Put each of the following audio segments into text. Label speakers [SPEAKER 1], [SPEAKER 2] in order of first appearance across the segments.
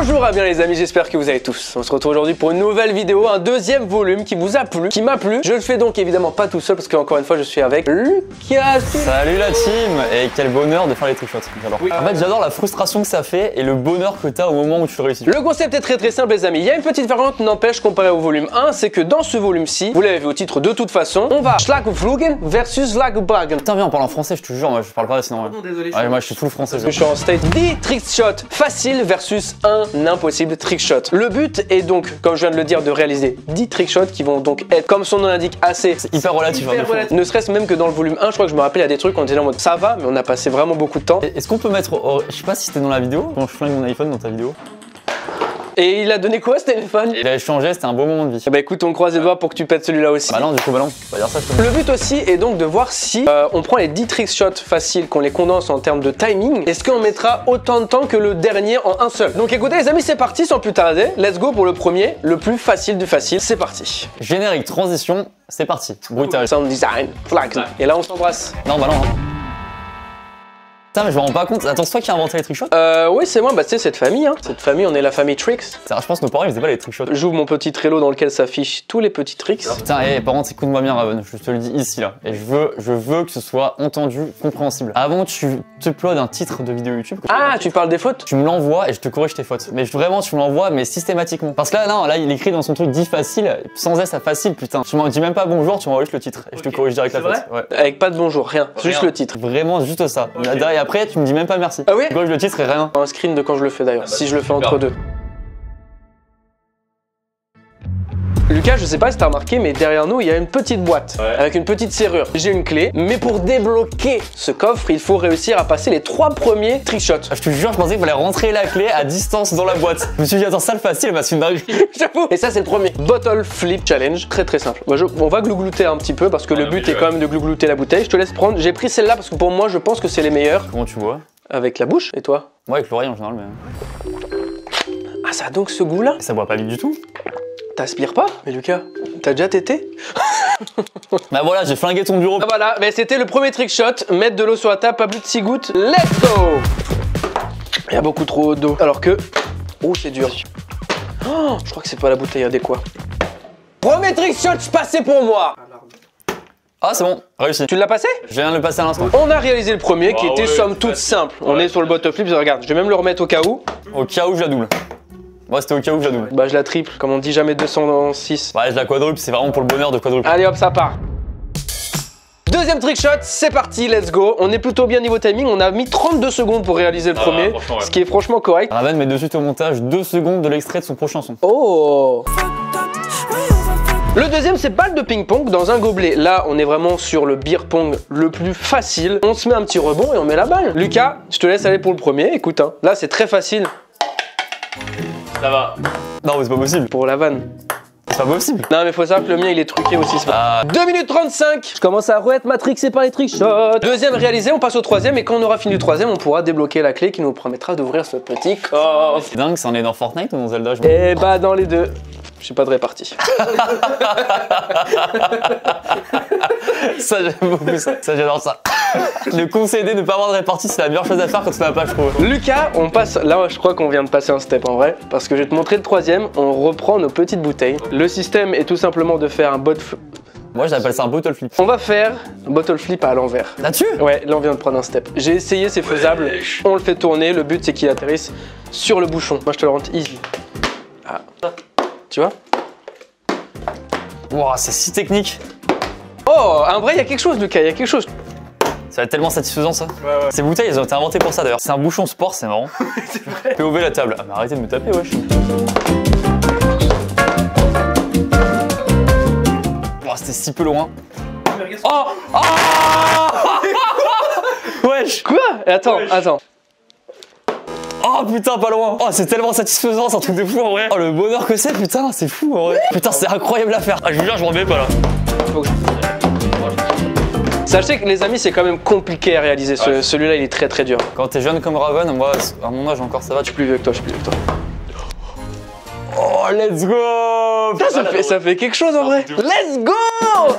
[SPEAKER 1] Bonjour à bien les amis, j'espère que vous allez tous. On se retrouve aujourd'hui pour une nouvelle vidéo, un deuxième volume qui vous a plu, qui m'a plu. Je le fais donc évidemment pas tout seul parce que encore une fois je suis avec Lucas.
[SPEAKER 2] Salut la team. Et quel bonheur de faire les trickshots, j'adore.
[SPEAKER 1] Oui.
[SPEAKER 2] En fait j'adore la frustration que ça fait et le bonheur que t'as au moment où tu le réussis.
[SPEAKER 1] Le concept est très simple les amis, il y a une petite variante n'empêche comparé au volume 1, c'est que dans ce volume-ci, vous l'avez vu au titre de toute façon, on va Schlagflugen versus Schlagbagen.
[SPEAKER 2] Putain viens on parle en français, je te jure, moi je parle pas sinon.
[SPEAKER 1] Non, désolé.
[SPEAKER 2] Ouais, moi je suis full français.
[SPEAKER 1] Je suis en state 10 trickshot facile versus un impossible trickshot. Le but est donc, comme je viens de le dire, de réaliser 10 trickshots qui vont donc être, comme son nom l'indique, assez
[SPEAKER 2] hyper relatif.
[SPEAKER 1] Ne serait-ce même que dans le volume 1, je crois que je me rappelle, il y a des trucs on était là en mode ça va, mais on a passé vraiment beaucoup de temps.
[SPEAKER 2] Est-ce qu'on peut mettre, je sais pas si c'était dans la vidéo, quand je flingue mon iPhone dans ta vidéo.
[SPEAKER 1] Et il a donné quoi ce téléphone?
[SPEAKER 2] Il a changé, c'était un beau moment de vie.
[SPEAKER 1] Bah écoute, on croise les doigts pour que tu pètes celui-là aussi.
[SPEAKER 2] Bah non, du coup, bah non, on va dire ça.
[SPEAKER 1] Le but aussi est donc de voir si on prend les 10 trickshots faciles, qu'on les condense en termes de timing, est-ce qu'on mettra autant de temps que le dernier en un seul? Donc écoutez les amis, c'est parti sans plus tarder. Let's go pour le premier, le plus facile du facile, c'est parti.
[SPEAKER 2] Générique, transition, c'est parti. Brutal.
[SPEAKER 1] Sound design, flag. Et là on s'embrasse.
[SPEAKER 2] Non, bah non. Putain mais je me rends pas compte, attends c'est toi qui as inventé les trickshots?
[SPEAKER 1] Oui c'est moi, bah tu sais cette famille hein. Cette famille on est la famille Tricks.
[SPEAKER 2] Je pense que nos parents ils faisaient pas les trickshots.
[SPEAKER 1] J'ouvre mon petit Trello dans lequel s'affichent tous les petits tricks.
[SPEAKER 2] Putain par contre écoute-moi bien Raven, je te le dis ici là. Et je veux que ce soit entendu, compréhensible. Avant tu uploades un titre de vidéo YouTube.
[SPEAKER 1] Ah tu parles des fautes?
[SPEAKER 2] Tu me l'envoies et je te corrige tes fautes. Mais vraiment tu me l'envoies mais systématiquement. Parce que là non, là il écrit dans son truc dit facile, sans S à facile putain. Tu m'en dis même pas bonjour, tu m'envoies juste le titre. Et je te corrige direct la faute. Ouais.
[SPEAKER 1] Avec pas de bonjour, rien, juste le titre.
[SPEAKER 2] Vraiment juste ça. Okay. Et après tu me dis même pas merci.
[SPEAKER 1] Ah oui?
[SPEAKER 2] Tu corriges le titre et rien.
[SPEAKER 1] Un screen de quand je le fais d'ailleurs, si je le fais entre deux. Lucas, je sais pas si t'as remarqué, mais derrière nous, il y a une petite boîte avec une petite serrure. J'ai une clé, mais pour débloquer ce coffre, il faut réussir à passer les 3 premiers trickshots.
[SPEAKER 2] Je te jure, je pensais qu'il fallait rentrer la clé à distance dans la boîte. Je me suis dit, attends, ça le facile, bah c'est une dinguerie.
[SPEAKER 1] J'avoue. Et ça, c'est le premier. Bottle Flip Challenge, très simple. On va glouglouter un petit peu parce que le but est quand même de glouglouter la bouteille. Je te laisse prendre. J'ai pris celle-là parce que pour moi, je pense que c'est les meilleures.
[SPEAKER 2] Comment tu vois?
[SPEAKER 1] Avec la bouche, et toi?
[SPEAKER 2] Moi, avec l'oreille en général, mais.
[SPEAKER 1] Ah, ça a donc ce goût-là?
[SPEAKER 2] Ça boit pas vite du tout.
[SPEAKER 1] T'aspires pas? Mais Lucas, t'as déjà tété?
[SPEAKER 2] Bah voilà, j'ai flingué ton bureau.
[SPEAKER 1] Ah voilà, mais c'était le premier trickshot. Mettre de l'eau sur la table, pas plus de 6 gouttes. Let's go! Il y a beaucoup trop d'eau. Alors que... Oh, c'est dur. Oh, je crois que c'est pas la bouteille adéquate. Premier trickshot passé pour moi!
[SPEAKER 2] Ah c'est bon, réussi.
[SPEAKER 1] Tu l'as passé?
[SPEAKER 2] Je viens de le passer à l'instant.
[SPEAKER 1] On a réalisé le premier qui était somme toute simple. On est sur le bottle flip, regarde, je vais même le remettre au cas où.
[SPEAKER 2] Au cas où je la double. Moi c'était au cas où je la double.
[SPEAKER 1] Bah je la triple, comme on dit jamais 206.
[SPEAKER 2] Ouais je la quadruple, c'est vraiment pour le bonheur de quadruple.
[SPEAKER 1] Allez hop, ça part. Deuxième trickshot, c'est parti, let's go. On est plutôt bien niveau timing, on a mis 32 secondes pour réaliser le premier, ce qui est franchement correct.
[SPEAKER 2] Raven met de suite au montage 2 secondes de l'extrait de son prochain son.
[SPEAKER 1] Oh! Le deuxième, c'est balle de ping-pong dans un gobelet. Là, on est vraiment sur le beer pong le plus facile. On se met un petit rebond et on met la balle. Lucas, je te laisse aller pour le premier. Écoute, hein, là, c'est très facile.
[SPEAKER 2] Ça va. Non, mais c'est pas possible.
[SPEAKER 1] Pour la vanne.
[SPEAKER 2] C'est pas possible.
[SPEAKER 1] Non, mais faut savoir que le mien, il est truqué aussi. 2 minutes 35. Je commence à être matrixé par les trickshots. Deuxième réalisé, on passe au troisième. Et quand on aura fini le troisième, on pourra débloquer la clé qui nous permettra d'ouvrir ce petit coffre.
[SPEAKER 2] C'est dingue, ça en est dans Fortnite ou dans Zelda?
[SPEAKER 1] Eh bah, dans les deux. Je suis pas de répartie.
[SPEAKER 2] Ça j'aime beaucoup ça, j'adore ça. Le concéder, ne pas avoir de répartie, c'est la meilleure chose à faire quand on n'a pas, je trouve.
[SPEAKER 1] Lucas, on passe, là je crois qu'on vient de passer un step en vrai, parce que je vais te montrer le troisième, on reprend nos petites bouteilles. Le système est tout simplement de faire un
[SPEAKER 2] Moi j'appelle ça un bottle flip.
[SPEAKER 1] On va faire un bottle flip à l'envers.
[SPEAKER 2] Là-dessus?
[SPEAKER 1] Ouais, là on vient de prendre un step. J'ai essayé, c'est faisable, on le fait tourner, le but c'est qu'il atterrisse sur le bouchon. Moi je te le rentre easy. Ah. Tu vois?
[SPEAKER 2] Wow, c'est si technique.
[SPEAKER 1] Oh, en vrai, il y a quelque chose, Lucas, il y a quelque chose.
[SPEAKER 2] Ça va être tellement satisfaisant ça. Ouais. Ces bouteilles, elles ont été inventées pour ça d'ailleurs. C'est un bouchon sport, c'est marrant. C'est vrai. POV la table. Ah, mais arrêtez de me taper, wesh. Oh, c'était si peu loin. Oh, wesh.
[SPEAKER 1] Quoi? Attends, attends.
[SPEAKER 2] Oh putain, pas loin. Oh, c'est tellement satisfaisant, c'est un truc de fou en vrai. Oh, le bonheur que c'est, putain, c'est fou en vrai. Putain, c'est incroyable à faire. Ah, je vous jure, je m'en remets pas là.
[SPEAKER 1] Sachez que les amis, c'est quand même compliqué à réaliser. Celui-là, il est très dur.
[SPEAKER 2] Quand t'es jeune comme Raven, moi, à mon âge encore, ça va.
[SPEAKER 1] Je suis plus vieux que toi, je suis plus vieux que toi.
[SPEAKER 2] Oh, let's go.
[SPEAKER 1] Putain, ça fait quelque chose en vrai. Let's go!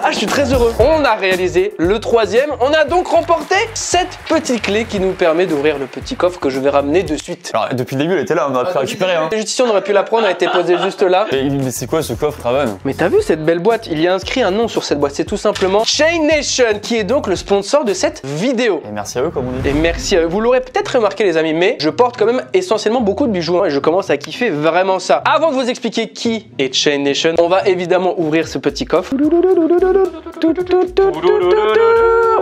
[SPEAKER 1] Ah, je suis très heureux. On a réalisé le troisième. On a donc remporté cette petite clé qui nous permet d'ouvrir le petit coffre que je vais ramener de suite.
[SPEAKER 2] Alors, depuis le début, elle était là, on aurait pu récupérer. Hein.
[SPEAKER 1] Juste ici, on aurait pu la prendre, elle était posée juste là.
[SPEAKER 2] Mais c'est quoi ce coffre, Raven?
[SPEAKER 1] Mais t'as vu cette belle boîte? Il y a inscrit un nom sur cette boîte. C'est tout simplement Chain Nation, qui est donc le sponsor de cette vidéo.
[SPEAKER 2] Et merci à eux, comme on dit.
[SPEAKER 1] Et merci à eux. Vous l'aurez peut-être remarqué, les amis, mais je porte quand même essentiellement beaucoup de bijoux. Hein, et je commence à kiffer vraiment ça. Avant de vous expliquer qui est Chain Nation, on va évidemment ouvrir ce petit coffre.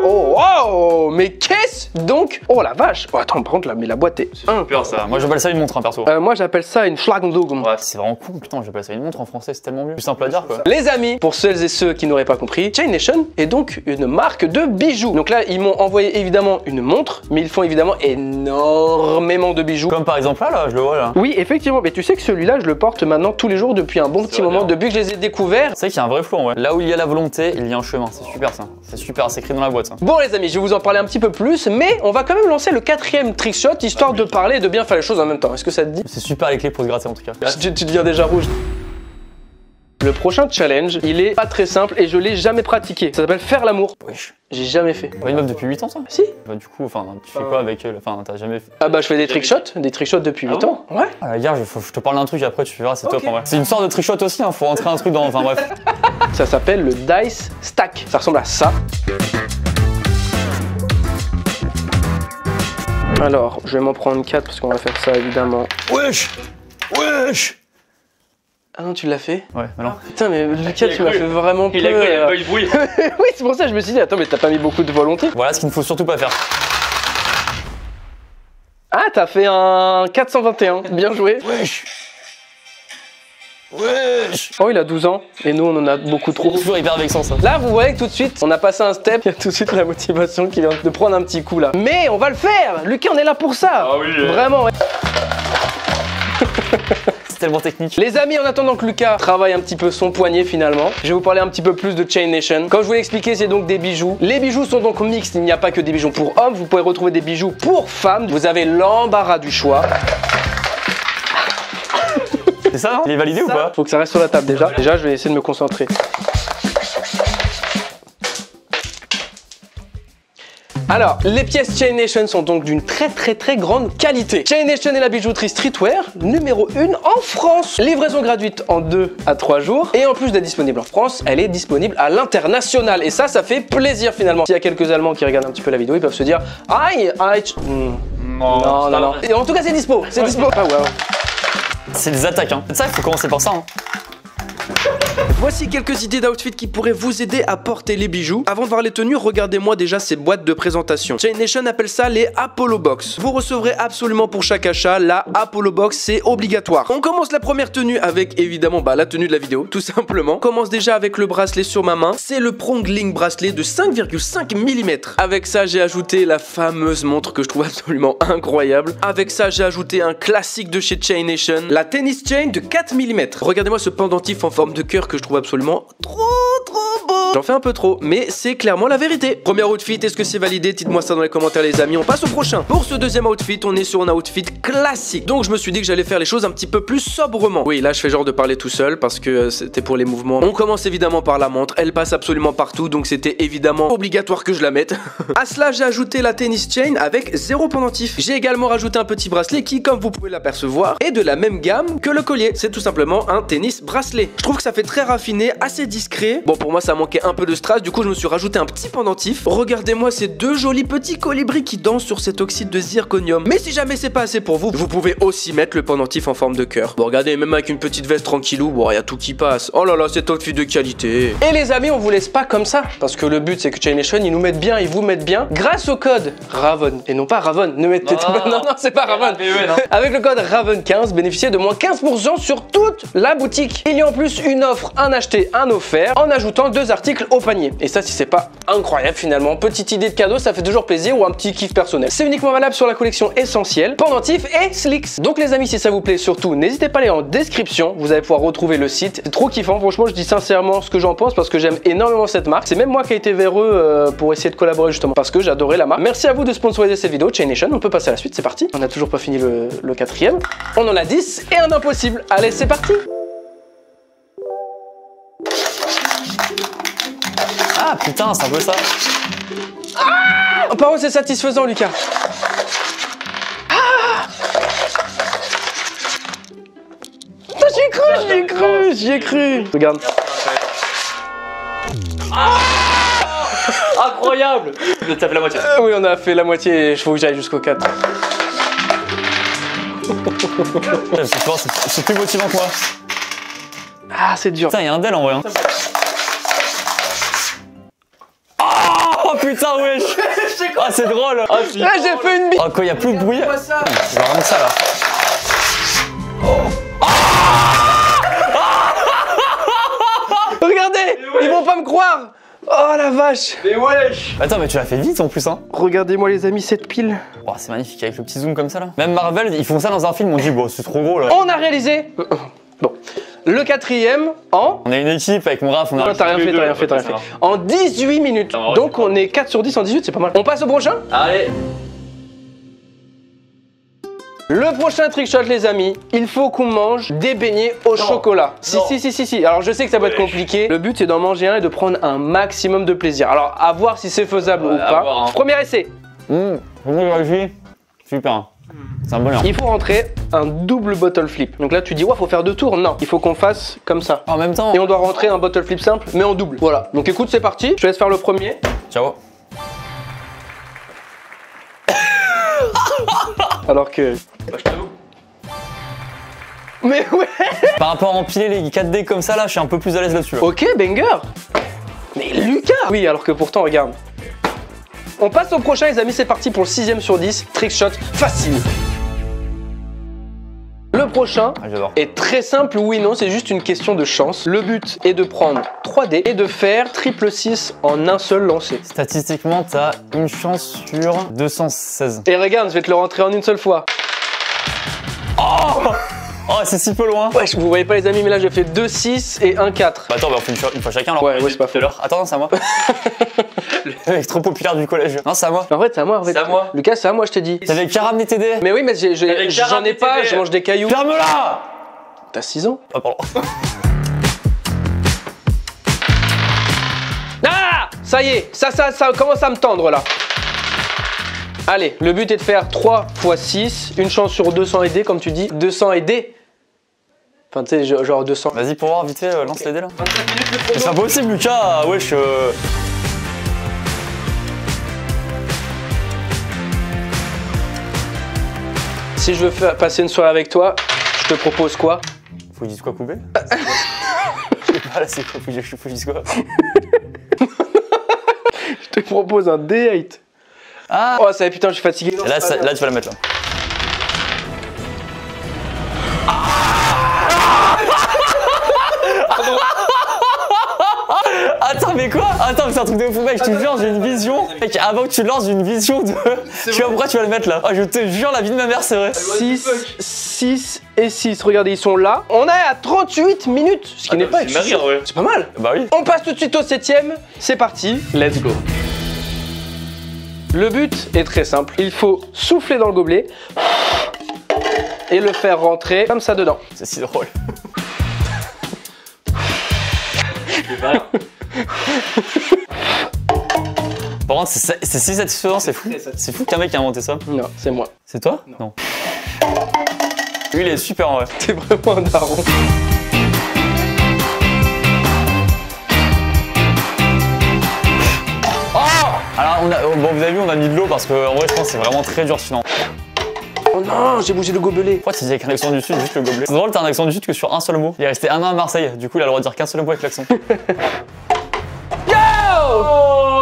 [SPEAKER 1] Oh wow! Mais qu'est-ce donc? Oh la vache! Oh attends, par contre là, mais la boîte est
[SPEAKER 2] super ça. Moi j'appelle ça une montre, hein, perso.
[SPEAKER 1] Moi j'appelle ça une Schlagdugum.
[SPEAKER 2] Ouais, c'est vraiment cool, putain, j'appelle ça une montre en français, c'est tellement mieux. Plus simple à dire quoi.
[SPEAKER 1] Les amis, pour celles et ceux qui n'auraient pas compris, Chain Nation est donc une marque de bijoux. Donc là, ils m'ont envoyé évidemment une montre, mais ils font évidemment énormément de bijoux.
[SPEAKER 2] Comme par exemple là, je le vois là.
[SPEAKER 1] Oui, effectivement, mais tu sais que celui-là, je le porte maintenant tous les jours depuis un bon petit moment, depuis que je les ai découverts.
[SPEAKER 2] C'est vrai qu'il y a un vrai flou, ouais. Là où il y a la volonté, il y a un chemin, c'est super ça. C'est super, c'est écrit dans la boîte ça.
[SPEAKER 1] Bon les amis, je vais vous en parler un petit peu plus, mais on va quand même lancer le quatrième trick shot, histoire de parler et de bien faire les choses en même temps. Est-ce que ça te dit?
[SPEAKER 2] C'est super les clés pour se gratter en tout cas.
[SPEAKER 1] Tu deviens déjà rouge. Le prochain challenge, il est pas très simple et je l'ai jamais pratiqué. Ça s'appelle faire l'amour.
[SPEAKER 2] Wesh.
[SPEAKER 1] J'ai jamais fait.
[SPEAKER 2] Une meuf depuis 8 ans ça?
[SPEAKER 1] Si.
[SPEAKER 2] Bah du coup, enfin, tu fais quoi avec elle? Enfin, t'as jamais fait.
[SPEAKER 1] Ah bah je fais des trick shots depuis 8 ans. Ouais.
[SPEAKER 2] Ah gars, je te parle d'un truc après tu verras, c'est top en vrai. C'est une sorte de trick shot aussi, hein, faut rentrer un truc dans. Enfin bref.
[SPEAKER 1] Ça s'appelle le dice stack. Ça ressemble à ça. Alors, je vais m'en prendre 4 parce qu'on va faire ça évidemment.
[SPEAKER 2] Wesh! Wesh!
[SPEAKER 1] Ah non, tu l'as fait?
[SPEAKER 2] Ouais, mais non.
[SPEAKER 1] Putain, mais Lucas, tu m'as fait vraiment peur.
[SPEAKER 3] Il a cru, il a pas eu de bruit.
[SPEAKER 1] Oui, c'est pour ça que je me suis dit, attends, mais t'as pas mis beaucoup de volonté.
[SPEAKER 2] Voilà ce qu'il ne faut surtout pas faire.
[SPEAKER 1] Ah, t'as fait un 421. Bien joué.
[SPEAKER 2] Wesh! Wesh!
[SPEAKER 1] Oh, il a 12 ans et nous, on en a beaucoup trop.
[SPEAKER 2] Toujours hyper vexant ça.
[SPEAKER 1] Là, vous voyez que tout de suite, on a passé un step. Il y a tout de suite la motivation qui vient de prendre un petit coup là. Mais on va le faire. Lucas, on est là pour ça.
[SPEAKER 3] Ah oui.
[SPEAKER 1] Vraiment. Ouais.
[SPEAKER 2] C'est tellement technique.
[SPEAKER 1] Les amis, en attendant que Lucas travaille un petit peu son poignet finalement, je vais vous parler un petit peu plus de Chain Nation. Comme je vous l'ai expliqué, c'est donc des bijoux. Les bijoux sont donc mixtes. Il n'y a pas que des bijoux pour hommes. Vous pouvez retrouver des bijoux pour femmes. Vous avez l'embarras du choix.
[SPEAKER 2] C'est ça, non? Il est validé ou pas?
[SPEAKER 1] Faut que ça reste sur la table déjà. Déjà, je vais essayer de me concentrer. Alors, les pièces Chain Nation sont donc d'une très grande qualité. Chain Nation est la bijouterie streetwear numéro 1 en France. Livraison gratuite en 2 à 3 jours. Et en plus d'être disponible en France, elle est disponible à l'international. Et ça fait plaisir finalement. S'il y a quelques Allemands qui regardent un petit peu la vidéo, ils peuvent se dire aïe, aïe. Non. Et en tout cas, c'est dispo. C'est dispo. Ah ouais.
[SPEAKER 2] C'est des attaques, hein. C'est ça, il faut commencer par ça, hein.
[SPEAKER 1] Voici quelques idées d'outfit qui pourraient vous aider à porter les bijoux. Avant de voir les tenues, regardez-moi déjà ces boîtes de présentation. Chain Nation appelle ça les Apollo Box. Vous recevrez absolument pour chaque achat la Apollo Box, c'est obligatoire. On commence la première tenue avec évidemment la tenue de la vidéo, tout simplement. On commence déjà avec le bracelet sur ma main. C'est le Prongling bracelet de 5,5 mm. Avec ça, j'ai ajouté la fameuse montre que je trouve absolument incroyable. Avec ça, j'ai ajouté un classique de chez Chain Nation, la tennis chain de 4 mm. Regardez-moi ce pendentif en forme de cœur que je trouve absolument trop beau. J'en fais un peu trop, mais c'est clairement la vérité. Premier outfit, est-ce que c'est validé? Dites-moi ça dans les commentaires les amis, on passe au prochain. Pour ce deuxième outfit, on est sur un outfit classique. Donc je me suis dit que j'allais faire les choses un petit peu plus sobrement. Oui, là je fais genre de parler tout seul parce que c'était pour les mouvements. On commence évidemment par la montre, elle passe absolument partout, donc c'était évidemment obligatoire que je la mette. À cela, j'ai ajouté la tennis chain avec 0 pendentif. J'ai également rajouté un petit bracelet qui, comme vous pouvez l'apercevoir, est de la même gamme que le collier. C'est tout simplement un tennis bracelet. Je trouve que ça fait très raffiné, assez discret. Bon, pour moi ça manquait un peu de strass, du coup je me suis rajouté un petit pendentif. Regardez-moi ces deux jolis petits colibris qui dansent sur cet oxyde de zirconium. Mais si jamais c'est pas assez pour vous, vous pouvez aussi mettre le pendentif en forme de cœur. Bon, regardez, même avec une petite veste tranquillou, bon, y a tout qui passe. Oh là là, cet outfit de qualité. Et les amis, on vous laisse pas comme ça, parce que le but c'est que Chain Nation, ils nous mettent bien, ils vous mettent bien grâce au code RAVEN, et non pas Raven. Ne mettez non, c'est pas Raven. Avec le code RAVEN15, bénéficiez de moins 15% sur toute la boutique. Il y a en plus une offre, un acheté, un offert, en ajoutant 2 articles au panier. Et ça, si c'est pas incroyable finalement, petite idée de cadeau, ça fait toujours plaisir, ou un petit kiff personnel. C'est uniquement valable sur la collection essentielle, pendentif et slicks. Donc les amis, si ça vous plaît, surtout n'hésitez pas à aller en description, vous allez pouvoir retrouver le site. C'est trop kiffant, franchement, je dis sincèrement ce que j'en pense parce que j'aime énormément cette marque. C'est même moi qui ai été vers eux pour essayer de collaborer justement parce que j'adorais la marque. Merci à vous de sponsoriser cette vidéo, Chain Nation. On peut passer à la suite, c'est parti. On a toujours pas fini le quatrième. On en a 10 et un impossible. Allez, c'est parti.
[SPEAKER 2] Ah putain, c'est un peu ça.
[SPEAKER 1] Ah, par contre, c'est satisfaisant, Lucas. Ah, j'y ai cru. Regarde.
[SPEAKER 2] Incroyable. Je tape la moitié.
[SPEAKER 1] Oui, on a fait la moitié, il faut que j'aille jusqu'au 4.
[SPEAKER 2] C'est plus motivant que moi.
[SPEAKER 1] Ah, c'est dur.
[SPEAKER 2] Putain, il y a un del en vrai. Hein. Oh putain, wesh. Ah, c'est drôle.
[SPEAKER 1] Ah, j'ai fait une bite.
[SPEAKER 2] Oh, quand il y a plus de bruit. C'est vraiment ça là.
[SPEAKER 1] Regardez, ils vont pas me croire. Oh la vache.
[SPEAKER 3] Mais wesh.
[SPEAKER 2] Attends, mais tu l'as fait vite en plus, hein.
[SPEAKER 1] Regardez-moi les amis, cette pile.
[SPEAKER 2] Oh, c'est magnifique avec le petit zoom comme ça là. Même Marvel, ils font ça dans un film, on dit bon, c'est trop gros là.
[SPEAKER 1] On a réalisé. Bon. Le 4e en...
[SPEAKER 2] On est une équipe avec mon Raph, on a...
[SPEAKER 1] Non, t'as rien fait. En 18 minutes. Donc on est 4 sur 10 en 18, c'est pas mal. On passe au prochain?
[SPEAKER 3] Allez.
[SPEAKER 1] Le prochain trickshot les amis, il faut qu'on mange des beignets au chocolat. Si. Alors je sais que ça va être compliqué. Le but c'est d'en manger un et de prendre un maximum de plaisir. Alors à voir si c'est faisable ou pas.
[SPEAKER 3] voir, hein.
[SPEAKER 1] Premier essai.
[SPEAKER 2] Super. C'est un bonheur.
[SPEAKER 1] Il faut rentrer un double bottle flip. Donc là tu dis ouais faut faire 2 tours. Non, il faut qu'on fasse comme ça.
[SPEAKER 2] En même temps.
[SPEAKER 1] Et on doit rentrer un bottle flip simple mais en double. Voilà. Donc écoute c'est parti. Je te laisse faire le premier.
[SPEAKER 2] Ciao.
[SPEAKER 1] Alors que...
[SPEAKER 3] Bah, je t'avoue.
[SPEAKER 1] Mais ouais.
[SPEAKER 2] Par rapport à empiler les 4D comme ça là, je suis un peu plus à l'aise là-dessus. Là.
[SPEAKER 1] Ok banger. Mais Lucas. Oui alors que pourtant regarde. On passe au prochain les amis, c'est parti pour le 6e sur 10. Trickshot facile. Le prochain est très simple, oui non, c'est juste une question de chance. Le but est de prendre 3 dés et de faire triple 6 en un seul lancer.
[SPEAKER 2] Statistiquement, t'as une chance sur 216.
[SPEAKER 1] Et regarde, je vais te le rentrer en une seule fois.
[SPEAKER 2] Oh, c'est si peu loin.
[SPEAKER 1] Ouais, vous voyez pas les amis, mais là j'ai fait 2, 6 et 1, 4.
[SPEAKER 2] Bah attends, bah on fait une fois chacun alors.
[SPEAKER 1] Ouais, c'est pas faux.
[SPEAKER 2] Attends, non, c'est à moi. Le mec trop populaire du collège. Non, c'est à moi.
[SPEAKER 1] En fait, c'est à moi. En fait.
[SPEAKER 3] C'est à moi.
[SPEAKER 1] Lucas, c'est à moi, je t'ai dit.
[SPEAKER 2] T'avais qu'à ramener tes dés.
[SPEAKER 1] Mais oui, mais
[SPEAKER 3] T'avais qu'à
[SPEAKER 1] j'en ai
[SPEAKER 3] ramener
[SPEAKER 1] pas,
[SPEAKER 3] tes dés.
[SPEAKER 1] je mange des cailloux.
[SPEAKER 2] Ferme-la.
[SPEAKER 1] T'as 6 ans?
[SPEAKER 2] Ah, pardon.
[SPEAKER 1] Ah! Ça y est, ça commence à me tendre là. Allez, le but est de faire 3 x 6, une chance sur 200 aidés, comme tu dis. 200 aidés. Enfin, tu sais, genre 200.
[SPEAKER 2] Vas-y, pour voir, vite fait, lance les dés là.
[SPEAKER 3] 25 minutes de
[SPEAKER 2] C'est
[SPEAKER 3] chrono.
[SPEAKER 2] pas possible, Lucas. Wesh.
[SPEAKER 1] Si je veux passer une soirée avec toi, je te propose quoi?
[SPEAKER 2] Faut dire quoi, couper? Je sais pas, là, c'est quoi? Faut dire quoi?
[SPEAKER 1] Je te propose un date.
[SPEAKER 2] Ah!
[SPEAKER 1] Oh, ça putain, je suis fatigué. Non,
[SPEAKER 2] Là,
[SPEAKER 1] c'est pas bien.
[SPEAKER 2] là, tu vas la mettre là. Attends, mais quoi? Attends, mais c'est un truc de fou, mec. Je te jure, j'ai une vision. Mec, avant que tu lances, j'ai une vision de. Je sais pas pourquoi tu vas le mettre là. Oh, je te jure, la vie de ma mère, c'est vrai.
[SPEAKER 1] 6 et 6. Regardez, ils sont là. On est à 38 minutes, ce qui n'est pas
[SPEAKER 3] C'est marrant, ouais.
[SPEAKER 1] C'est pas mal.
[SPEAKER 2] Bah oui.
[SPEAKER 1] On passe tout de suite au 7e. C'est parti. Let's go. Le but est très simple. Il faut souffler dans le gobelet et le faire rentrer comme ça dedans.
[SPEAKER 2] C'est si drôle. Par contre, c'est si satisfaisant, c'est fou. C'est fou qu'un mec ait inventé ça.
[SPEAKER 1] Non, c'est moi.
[SPEAKER 2] C'est toi? Non. Lui, il est super en vrai.
[SPEAKER 1] T'es vraiment un daron.
[SPEAKER 2] Alors, bon, vous avez vu, on a mis de l'eau parce que en vrai, je pense que c'est vraiment très dur sinon.
[SPEAKER 1] Oh non, j'ai bougé le gobelet.
[SPEAKER 2] Pourquoi tu dis avec un accent du sud, juste le gobelet? C'est drôle, t'as un accent du sud que sur un seul mot. Il est resté 1 an à Marseille, du coup, il a le droit de dire qu'un seul mot avec l'accent.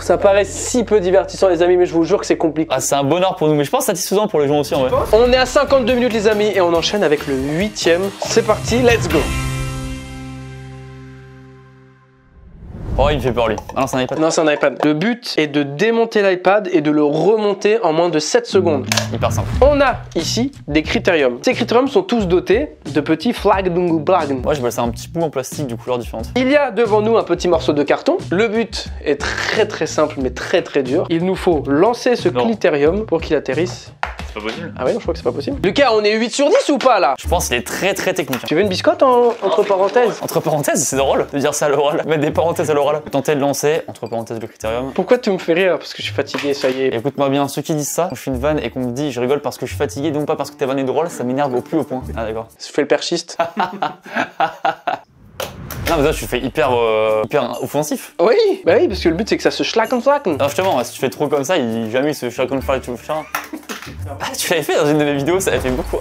[SPEAKER 1] Ça paraît si peu divertissant les amis, mais je vous jure que c'est compliqué.
[SPEAKER 2] Ah, c'est un bonheur pour nous, mais je pense satisfaisant pour les gens aussi en vrai.
[SPEAKER 1] On est à 52 minutes les amis et on enchaîne avec le 8e. C'est parti, let's go.
[SPEAKER 2] Oh, il me fait peur lui. Ah non, c'est un iPad.
[SPEAKER 1] Non, c'est un iPad. Le but est de démonter l'iPad et de le remonter en moins de 7 secondes.
[SPEAKER 2] Hyper simple.
[SPEAKER 1] On a ici des critériums. Ces critériums sont tous dotés de petits flags dungu blagen.
[SPEAKER 2] Moi, je vois ça un petit bout en plastique de couleurs différentes.
[SPEAKER 1] Il y a devant nous un petit morceau de carton. Le but est très simple mais très dur. Il nous faut lancer ce critérium pour qu'il atterrisse
[SPEAKER 2] C'est pas possible.
[SPEAKER 1] Ah ouais, non, je crois que c'est pas possible. Lucas, on est 8 sur 10 ou pas là?
[SPEAKER 2] Je pense qu'il est très technique.
[SPEAKER 1] Tu veux une biscotte entre parenthèses?
[SPEAKER 2] Entre parenthèses, c'est drôle de dire ça à l'oral. Mettre des parenthèses à l'oral. Tenter de lancer, entre parenthèses, le critérium.
[SPEAKER 1] Pourquoi tu me fais rire? Parce que je suis fatigué, ça y est.
[SPEAKER 2] Écoute-moi bien, ceux qui disent ça, quand je fais une vanne et qu'on me dit je rigole parce que je suis fatigué, donc pas parce que ta vanne est drôle, ça m'énerve au plus haut point. Ah d'accord.
[SPEAKER 1] Je fais le perchiste.
[SPEAKER 2] Non mais toi tu fais hyper offensif.
[SPEAKER 1] Oui, bah oui, parce que le but c'est que ça se schlacken.
[SPEAKER 2] Non justement, si tu fais trop comme ça, jamais il se schlacken faire tout faire. Ah, tu l'avais fait dans une de mes vidéos, ça avait fait beaucoup.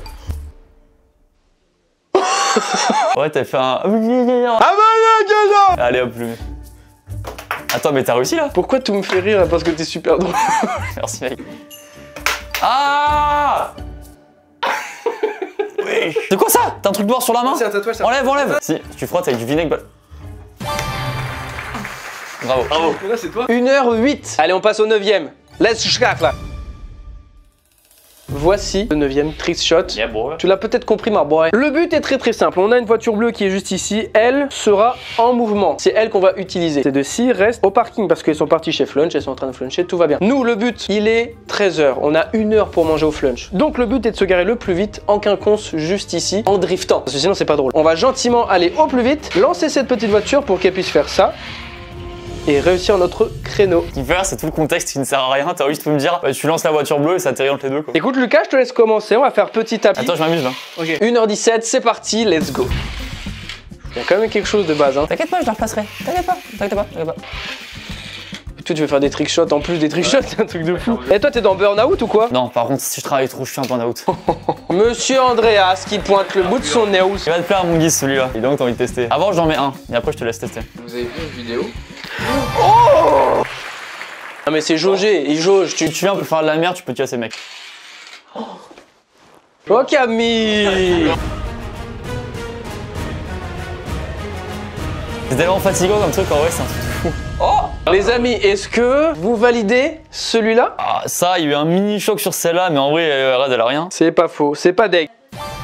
[SPEAKER 2] Ouais, t'as fait un. Allez hop, le. Attends, mais t'as réussi là?
[SPEAKER 1] Pourquoi tu me fais rire? Parce que t'es super drôle.
[SPEAKER 2] Merci mec. Ah! Oui. C'est quoi ça? T'as un truc noir sur la main?
[SPEAKER 1] C'est un tatouage ça.
[SPEAKER 2] Enlève. Si, tu frottes avec du vinaigre. Bravo.
[SPEAKER 1] Là c'est toi. 1h08. Allez, on passe au 9ème. Let's schlack là. Voici le 9ème trick shot.
[SPEAKER 2] Yeah, boy.
[SPEAKER 1] Tu l'as peut-être compris, ma boy. Le but est très simple. On a une voiture bleue qui est juste ici. Elle sera en mouvement. C'est elle qu'on va utiliser. Ces deux-ci restent au parking parce qu'elles sont parties chez Flunch. Elles sont en train de fluncher. Tout va bien. Nous, le but, il est 13h. On a 1 heure pour manger au Flunch. Donc, le but est de se garer le plus vite en quinconce juste ici en driftant. Parce que sinon, c'est pas drôle. On va gentiment aller au plus vite, lancer cette petite voiture pour qu'elle puisse faire ça. Et réussir notre créneau.
[SPEAKER 2] Ce qu'il fait là, c'est tout le contexte qui ne sert à rien. T'as juste pu me dire, bah, tu lances la voiture bleue et ça atterrit entre les deux quoi.
[SPEAKER 1] Écoute Lucas, je te laisse commencer, on va faire petit à petit.
[SPEAKER 2] Attends, je m'amuse là.
[SPEAKER 1] Ok. 1h17, c'est parti, let's go. Il y a quand même quelque chose de base hein.
[SPEAKER 2] T'inquiète pas, je la replacerai. T'inquiète pas.
[SPEAKER 1] Toi tu veux faire des trick shots en plus des trick shots, c'est un truc de fou. Et toi t'es dans burn-out ou quoi?
[SPEAKER 2] Non, par contre, si je travaille trop, je suis un burn-out.
[SPEAKER 1] Monsieur Andreas qui pointe le bout de son nez.
[SPEAKER 2] Il va te plaire mon guise celui-là. Et donc t'as envie de tester. Avant j'en mets un, et après je te laisse tester.
[SPEAKER 3] Vous avez vu une vidéo?
[SPEAKER 1] Oh! Ah mais c'est jaugé, il jauge.
[SPEAKER 2] Tu viens pour faire de la merde, tu peux te casser mec.
[SPEAKER 1] Oh Camille!
[SPEAKER 2] C'est tellement fatigant comme truc en vrai, c'est un truc de fou.
[SPEAKER 1] Oh! Les amis, est-ce que vous validez celui-là?
[SPEAKER 2] Ah, ça, il y a eu un mini choc sur celle-là, mais en vrai, elle a rien.
[SPEAKER 1] C'est pas faux, c'est pas deg.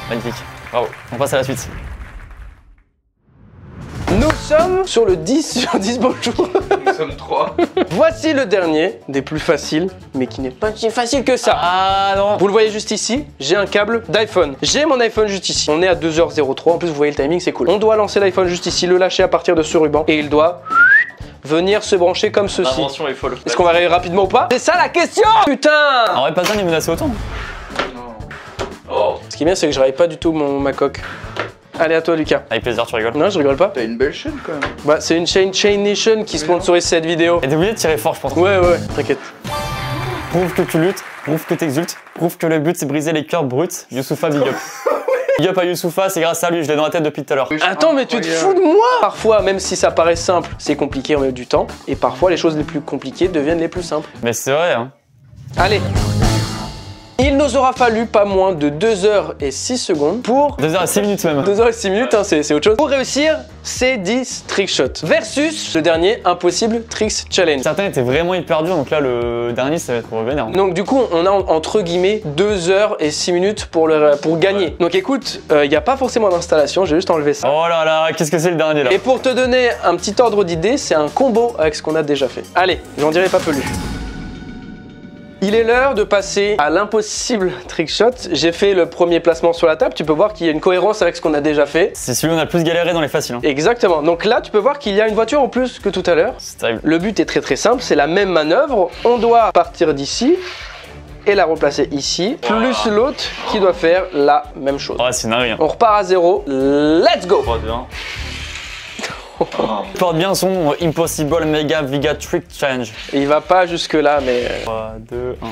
[SPEAKER 2] Magnifique. Bravo. On passe à la suite.
[SPEAKER 1] Nous sommes sur le 10 sur 10, bonjour.
[SPEAKER 3] Nous sommes 3.
[SPEAKER 1] Voici le dernier, des plus faciles, mais qui n'est pas si facile que ça.
[SPEAKER 2] Ah non.
[SPEAKER 1] Vous le voyez juste ici, j'ai un câble d'iPhone. J'ai mon iPhone juste ici. On est à 2h03, en plus vous voyez le timing, c'est cool. On doit lancer l'iPhone juste ici, le lâcher à partir de ce ruban, et il doit venir se brancher comme ceci.
[SPEAKER 2] L'invention est folle.
[SPEAKER 1] Est-ce qu'on va arriver rapidement ou pas? C'est ça la question! Putain!
[SPEAKER 2] En vrai, pas besoin de me menacer autant.
[SPEAKER 1] Ce qui est bien, c'est que je raille pas du tout ma coque. Allez, à toi, Lucas.
[SPEAKER 2] Avec plaisir, tu rigoles.
[SPEAKER 1] Non, je rigole pas.
[SPEAKER 3] T'as une belle chaîne quand même.
[SPEAKER 1] Bah, c'est une chaîne Chain Nation qui sponsorise cette vidéo.
[SPEAKER 2] Et t'es obligé de tirer fort, je pense.
[SPEAKER 1] Ouais, t'inquiète.
[SPEAKER 2] Prouve que tu luttes, prouve que t'exultes, prouve que le but c'est briser les cœurs bruts. Youssoufa, big up. Big up à Youssoufa, c'est grâce à lui, je l'ai dans la tête depuis tout à l'heure.
[SPEAKER 1] Attends, mais tu te fous de moi! Parfois, même si ça paraît simple, c'est compliqué, on met du temps. Et parfois, les choses les plus compliquées deviennent les plus simples.
[SPEAKER 2] Mais c'est vrai, hein.
[SPEAKER 1] Allez! Il nous aura fallu pas moins de 2h06 pour...
[SPEAKER 2] 2h06 minutes même.
[SPEAKER 1] 2h06, hein, c'est autre chose. Pour réussir ces 10 trick shots. Versus le dernier Impossible Tricks Challenge.
[SPEAKER 2] Certains étaient vraiment hyper durs, donc là le dernier ça va être vénère.
[SPEAKER 1] Donc du coup, on a entre guillemets 2h06 pour gagner. Donc écoute, il n'y a pas forcément d'installation, j'ai juste enlevé ça.
[SPEAKER 2] Oh là là, qu'est-ce que c'est le dernier là?
[SPEAKER 1] Et pour te donner un petit ordre d'idée, c'est un combo avec ce qu'on a déjà fait. Allez, j'en dirai pas plus. Il est l'heure de passer à l'impossible trick shot. J'ai fait le premier placement sur la table. Tu peux voir qu'il y a une cohérence avec ce qu'on a déjà fait.
[SPEAKER 2] C'est celui où on a le plus galéré dans les faciles. Hein.
[SPEAKER 1] Exactement. Donc là, tu peux voir qu'il y a une voiture en plus que tout à l'heure.
[SPEAKER 2] C'est terrible.
[SPEAKER 1] Le but est très simple. C'est la même manœuvre. On doit partir d'ici et la replacer ici. Plus l'autre qui doit faire la même chose.
[SPEAKER 2] Ouais, c'est dingue. Hein.
[SPEAKER 1] On repart à 0. Let's go.
[SPEAKER 2] 3, 2, 1. Il porte bien son Impossible Mega Viga Trick Challenge.
[SPEAKER 1] Il va pas jusque là, mais...
[SPEAKER 2] 3, 2, 1.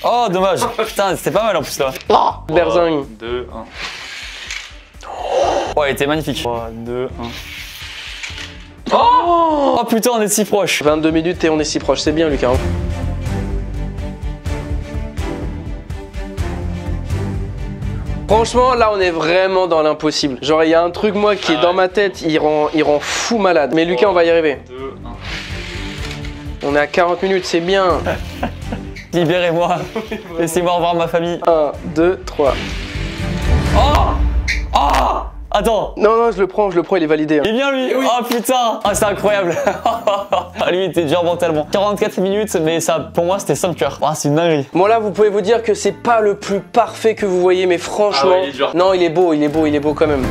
[SPEAKER 2] Oh, dommage. Putain, c'était pas mal en plus là.
[SPEAKER 1] Oh, berzingue.
[SPEAKER 2] 2, 1. Oh, il était magnifique. 3, 2, 1. Oh putain, on est si proche.
[SPEAKER 1] 22 minutes et on est si proche. C'est bien, Lucas. Franchement, là, on est vraiment dans l'impossible. Genre, il y a un truc, moi, qui est dans ma tête, il rend fou malade. Mais Lucas, on va y arriver.
[SPEAKER 2] 2, 1.
[SPEAKER 1] On est à 40 minutes, c'est bien.
[SPEAKER 2] Libérez-moi. Laissez-moi revoir ma famille.
[SPEAKER 1] 1, 2, 3.
[SPEAKER 2] Oh Attends.
[SPEAKER 1] Non, je le prends, il est validé. Hein.
[SPEAKER 2] Il est bien lui. Oh putain. Ah, c'est incroyable. Ah, lui, il était dur mentalement. 44 minutes, mais ça, pour moi, c'était 5 heures. Ah, c'est une dinguerie.
[SPEAKER 1] Bon, là, vous pouvez vous dire que c'est pas le plus parfait que vous voyez, mais franchement.
[SPEAKER 3] Ah ouais, il est dur.
[SPEAKER 1] Non, il est beau quand même.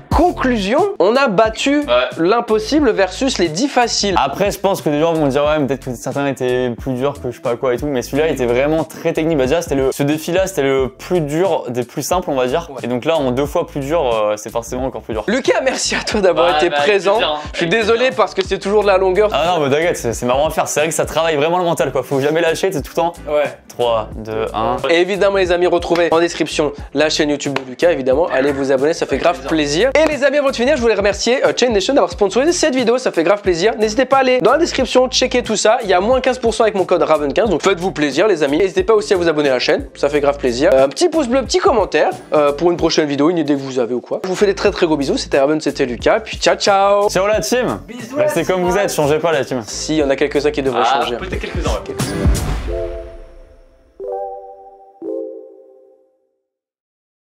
[SPEAKER 1] Conclusion, on a battu l'impossible versus les 10 faciles.
[SPEAKER 2] Après, je pense que des gens vont dire ouais, peut-être que certains étaient plus durs que je sais pas quoi et tout, mais celui-là était vraiment très technique. Bah déjà, ce défi-là, c'était le plus dur des plus simples, on va dire. Ouais. Et donc là, en 2 fois plus dur, c'est forcément encore plus dur.
[SPEAKER 1] Lucas, merci à toi d'avoir été présent. Je suis désolé parce que c'est toujours de la longueur.
[SPEAKER 2] Ah non, mais t'inquiète, c'est marrant à faire. C'est vrai que ça travaille vraiment le mental, quoi. Faut jamais lâcher, c'est tout le temps.
[SPEAKER 1] Ouais.
[SPEAKER 2] 3, 2, 1.
[SPEAKER 1] Et évidemment, les amis, retrouvez en description la chaîne YouTube de Lucas, évidemment. Allez vous abonner, ça fait grave plaisir. Et les amis, avant de finir, je voulais remercier Chain Nation d'avoir sponsorisé cette vidéo, ça fait grave plaisir. N'hésitez pas à aller dans la description, checker tout ça. Il y a moins 15% avec mon code Raven15, donc faites-vous plaisir, les amis. N'hésitez pas aussi à vous abonner à la chaîne, ça fait grave plaisir. Un petit pouce bleu, petit commentaire pour une prochaine vidéo, une idée que vous avez ou quoi. Je vous fais des très gros bisous. C'était Raven, c'était Lucas, puis ciao ciao.
[SPEAKER 2] Ciao la team.
[SPEAKER 1] Bisous.
[SPEAKER 2] Restez comme vous êtes, changez pas la team.
[SPEAKER 1] Si, il y en a quelques-uns qui devraient changer.
[SPEAKER 3] Peut-être quelques-uns.